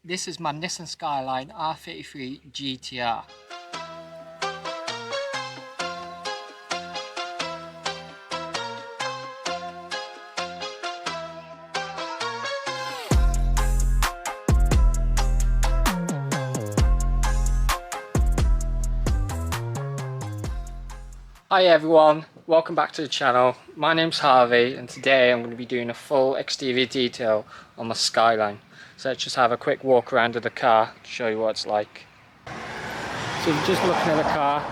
This is my Nissan Skyline R33 GTR. Hi everyone, welcome back to the channel. My name's Harvey and today I'm going to be doing a full exterior detail on my Skyline. So let's just have a quick walk around of the car to show you what it's like. So just looking at the car,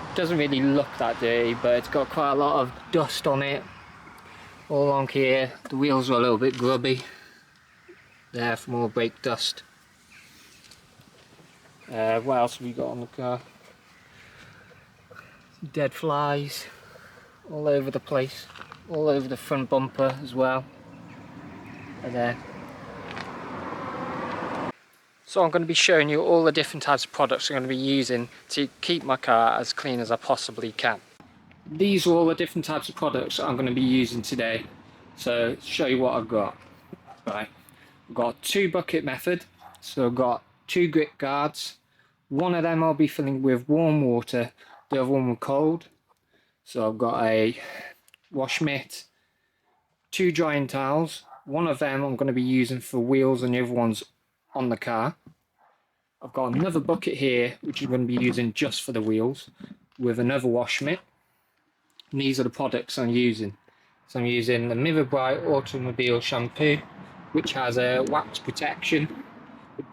it doesn't really look that dirty, but it's got quite a lot of dust on it. All along here, the wheels are a little bit grubby. There from all the brake dust. What else have we got on the car? Dead flies all over the place, all over the front bumper as well. There. So I'm going to be showing you all the different types of products I'm going to be using to keep my car as clean as I possibly can. These are all the different types of products I'm going to be using today. So show you what I've got. Right, I've got 2 bucket method, so I've got 2 grit guards. One of them I'll be filling with warm water, the other one with cold. So I've got a wash mitt, 2 drying towels. One of them I'm going to be using for wheels and the other one's on the car. I've got another bucket here which I'm going to be using just for the wheels with another wash mitt. And these are the products I'm using. So I'm using the Mirror Bright Automobile Shampoo, which has a wax protection.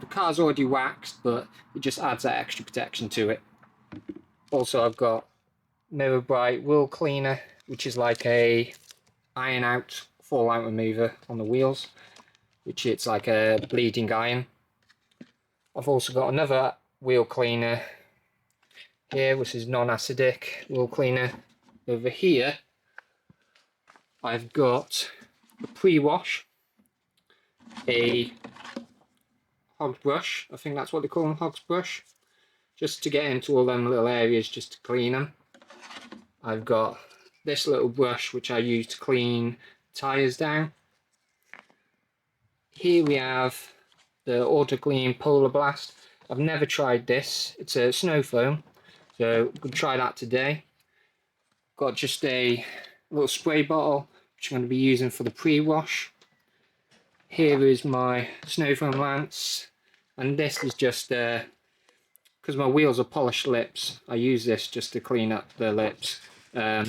The car's already waxed, but it just adds that extra protection to it. Also I've got Mirror Bright Wheel Cleaner, which is like a iron out, fallout remover on the wheels, which it's like a bleeding iron. I've also got another wheel cleaner here, which is non-acidic wheel cleaner. Over here I've got a pre-wash, a hog's brush, I think that's what they call them, hog's brush, just to get into all them little areas, just to clean them. I've got this little brush which I use to clean tyres down. Here we have the Auto Clean Polar Blast. I've never tried this, it's a snow foam, so I'm going to try that today. Got just a little spray bottle which I'm going to be using for the pre-wash. Here is my snow foam lance, and this is just because my wheels are polished lips, I use this just to clean up the lips. I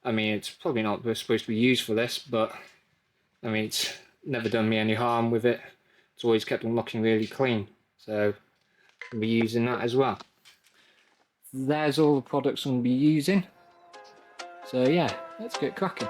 mean, it's probably not supposed to be used for this, but I mean, it's never done me any harm with it. It's always kept them looking really clean, so I'll be using that as well. There's all the products I'm going to be using. So yeah, let's get cracking.